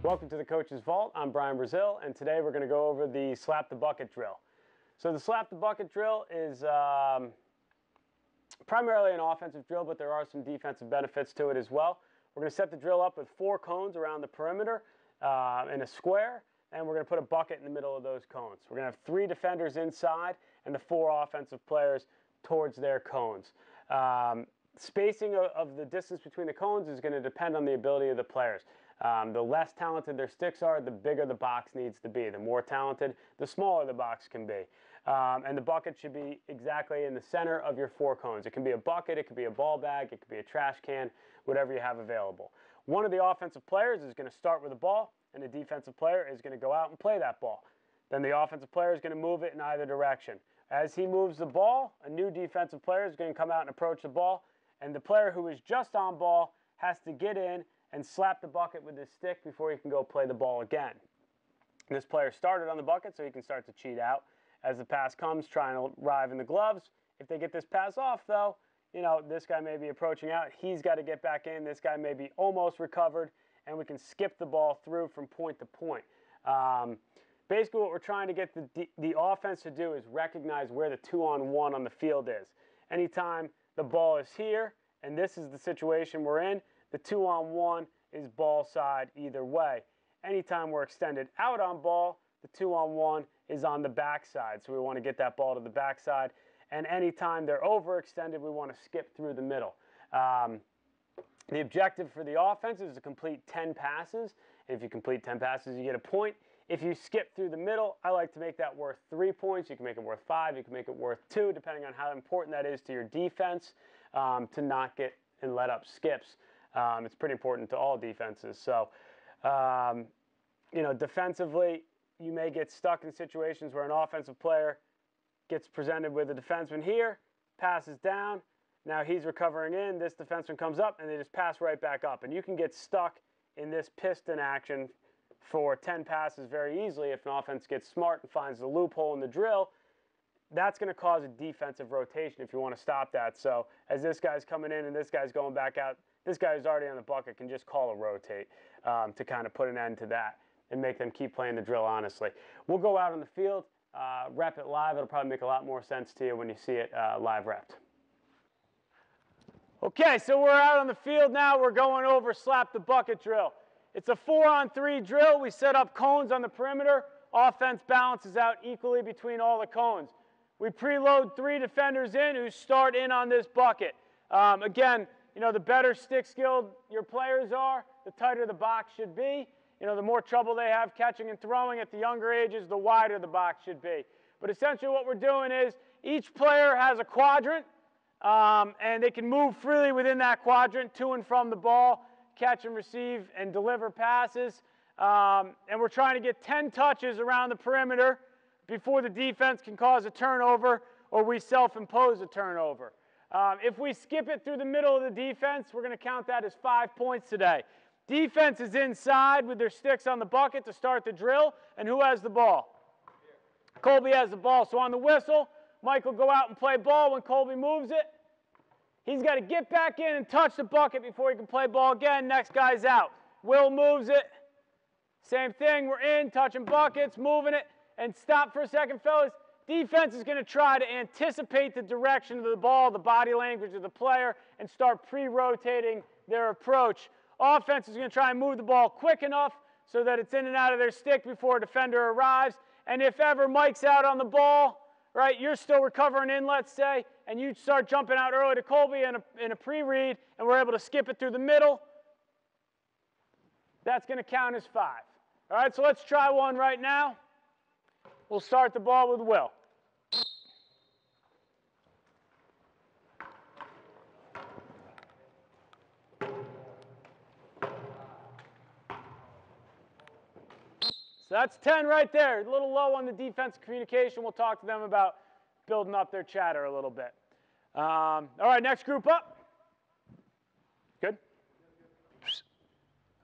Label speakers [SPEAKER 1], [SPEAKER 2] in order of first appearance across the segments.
[SPEAKER 1] Welcome to the Coach's Vault. I'm Brian Brazil, and today we're going to go over the slap the bucket drill. So the slap the bucket drill is primarily an offensive drill, but there are some defensive benefits to it as well. We're going to set the drill up with 4 cones around the perimeter in a square, and we're going to put a bucket in the middle of those cones. We're going to have 3 defenders inside and the 4 offensive players towards their cones. Spacing of the distance between the cones is going to depend on the ability of the players. The less talented their sticks are, the bigger the box needs to be. The more talented, the smaller the box can be. And the bucket should be exactly in the center of your 4 cones. It can be a bucket, it could be a ball bag, it could be a trash can, whatever you have available. One of the offensive players is going to start with a ball, and the defensive player is going to go out and play that ball. Then the offensive player is going to move it in either direction. As he moves the ball, a new defensive player is going to come out and approach the ball, and the player who is just on ball has to get in and slap the bucket with his stick before he can go play the ball again. This player started on the bucket, so he can start to cheat out. As the pass comes, trying to arrive in the gloves. If they get this pass off, though, this guy may be approaching out. He's got to get back in. This guy may be almost recovered, and we can skip the ball through from point to point. Basically, what we're trying to get the offense to do is recognize where the 2-on-1 on the field is. Anytime the ball is here, and this is the situation we're in, the 2-on-1 is ball side either way. Anytime we're extended out on ball, the 2-on-1 is on the backside. So we want to get that ball to the backside. And anytime they're overextended, we want to skip through the middle. The objective for the offense is to complete 10 passes. If you complete 10 passes, you get a point. If you skip through the middle, I like to make that worth 3 points. You can make it worth 5. You can make it worth 2, depending on how important that is to your defense to not get and let up skips. It's pretty important to all defenses. So, defensively, you may get stuck in situations where an offensive player gets presented with a defenseman here, passes down. Now he's recovering in. This defenseman comes up, and they just pass right back up. And you can get stuck in this piston action for 10 passes very easily if an offense gets smart and finds the loophole in the drill. That's going to cause a defensive rotation if you want to stop that. So as this guy's coming in and this guy's going back out, this guy who's already on the bucket can just call a rotate to kind of put an end to that and make them keep playing the drill honestly. We'll go out on the field, rep it live. It'll probably make a lot more sense to you when you see it live repped. Okay, so we're out on the field now. We're going over slap the bucket drill. It's a 4-on-3 drill. We set up cones on the perimeter. Offense balances out equally between all the cones. We preload 3 defenders in who start in on this bucket. Again, the better stick skilled your players are, the tighter the box should be. The more trouble they have catching and throwing at the younger ages, the wider the box should be. But essentially what we're doing is each player has a quadrant, and they can move freely within that quadrant to and from the ball, catch and receive and deliver passes. And we're trying to get 10 touches around the perimeter before the defense can cause a turnover or we self-impose a turnover. If we skip it through the middle of the defense, we're going to count that as 5 points today. Defense is inside with their sticks on the bucket to start the drill. And who has the ball? Colby has the ball. So on the whistle, Mike will go out and play ball. When Colby moves it, he's got to get back in and touch the bucket before he can play ball again. Next guy's out. Will moves it. Same thing. We're in, touching buckets, moving it. And stop for a second, fellas. Defense is going to try to anticipate the direction of the ball, the body language of the player, and start pre-rotating their approach. Offense is going to try and move the ball quick enough so that it's in and out of their stick before a defender arrives. And if ever Mike's out on the ball, right, you're still recovering in, let's say, and you start jumping out early to Colby in a pre-read, and we're able to skip it through the middle, that's going to count as 5. All right, so let's try one right now. We'll start the ball with Will. So that's 10 right there. A little low on the defensive communication. We'll talk to them about building up their chatter a little bit. All right, next group up. Good?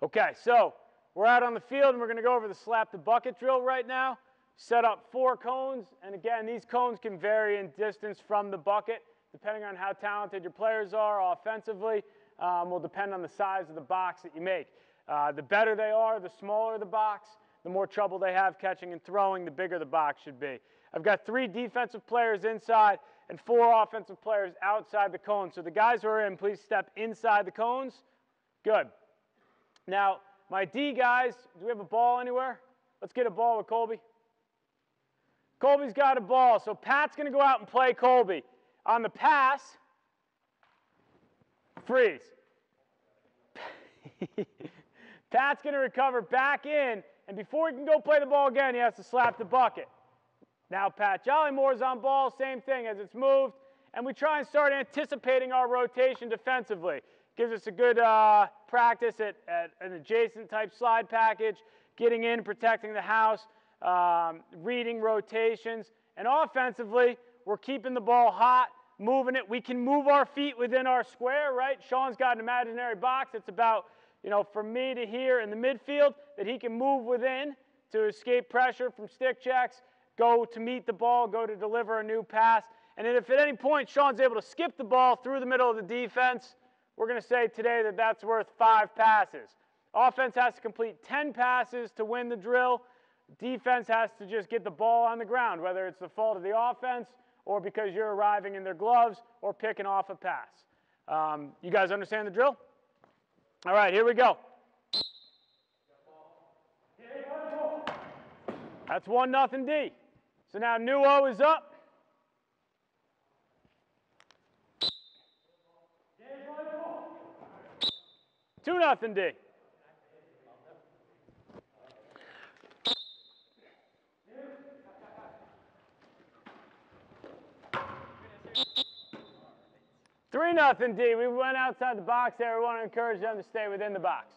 [SPEAKER 1] Okay, so we're out on the field, and we're going to go over the slap the bucket drill right now. Set up 4 cones, and again, these cones can vary in distance from the bucket, depending on how talented your players are offensively. Will depend on the size of the box that you make. The better they are, the smaller the box, the more trouble they have catching and throwing, the bigger the box should be. I've got 3 defensive players inside and 4 offensive players outside the cones. So the guys who are in, please step inside the cones. Good. Now, my D guys, do we have a ball anywhere? Let's get a ball with Colby. Colby's got a ball, so Pat's going to go out and play Colby. On the pass, freeze. Pat's going to recover back in, and before he can go play the ball again, he has to slap the bucket. Now Pat Jollymore's on ball, same thing as it's moved, and we try and start anticipating our rotation defensively. Gives us a good practice at an adjacent type slide package, getting in, protecting the house, reading rotations, and offensively, we're keeping the ball hot, moving it. We can move our feet within our square, right? Sean's got an imaginary box. It's about, from me to here in the midfield that he can move within to escape pressure from stick checks, go to meet the ball, go to deliver a new pass. And then if at any point Sean's able to skip the ball through the middle of the defense, we're going to say today that that's worth 5 passes. Offense has to complete 10 passes to win the drill. Defense has to just get the ball on the ground, whether it's the fault of the offense or because you're arriving in their gloves or picking off a pass. You guys understand the drill? All right, here we go. That's 1-0 D. So now Nuo is up. 2-0 D. Three nothing D. We went outside the box there. We want to encourage them to stay within the box.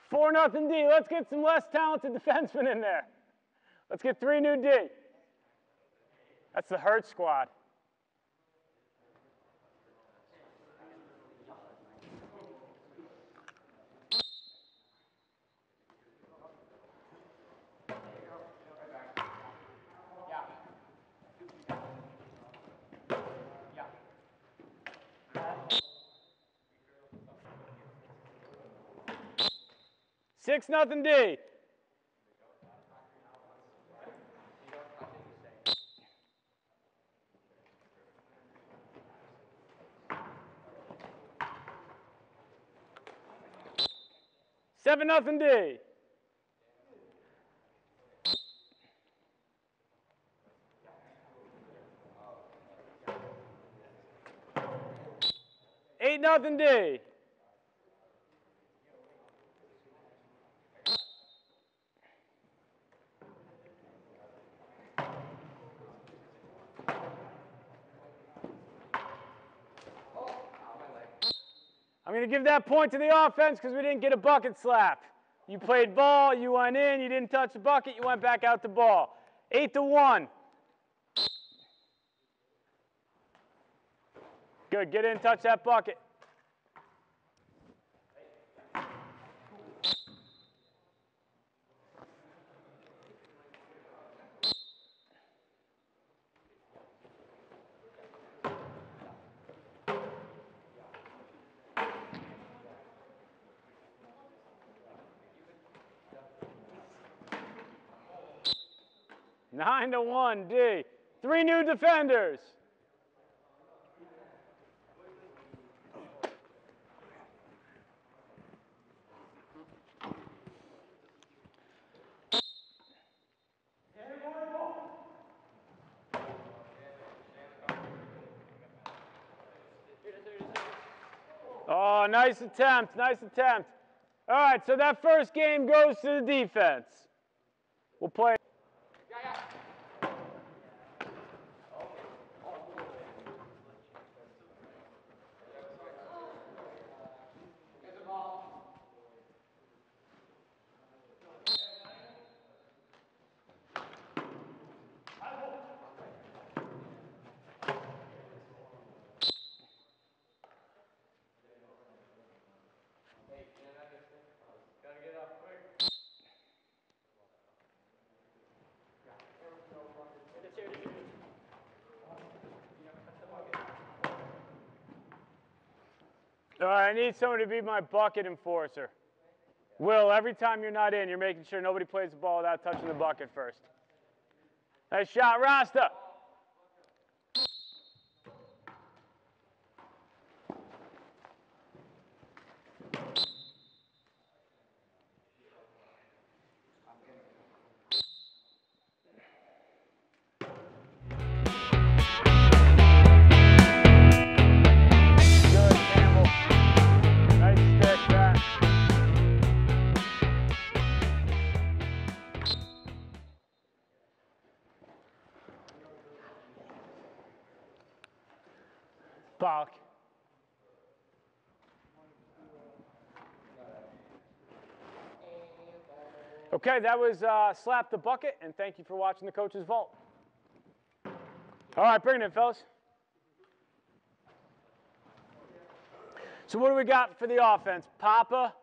[SPEAKER 1] Four nothing D. Let's get some less talented defensemen in there. Let's get 3 new D. That's the Hurt squad. Six nothing D. Seven nothing D. Eight nothing D. I'm going to give that point to the offense because we didn't get a bucket slap. You played ball, you went in, you didn't touch the bucket, you went back out to ball. 8-1. Good, get in, touch that bucket. Nine to 1 D. 3 new defenders. Oh, nice attempt, nice attempt. All right, so that first game goes to the defense. We'll play. All right, I need someone to be my bucket enforcer. Will, every time you're not in, you're making sure nobody plays the ball without touching the bucket first. Nice shot, Rasta. Balk. Okay, that was Slap the Bucket, and thank you for watching the Coach's Vault. All right, bring it in, fellas. So what do we got for the offense? Papa,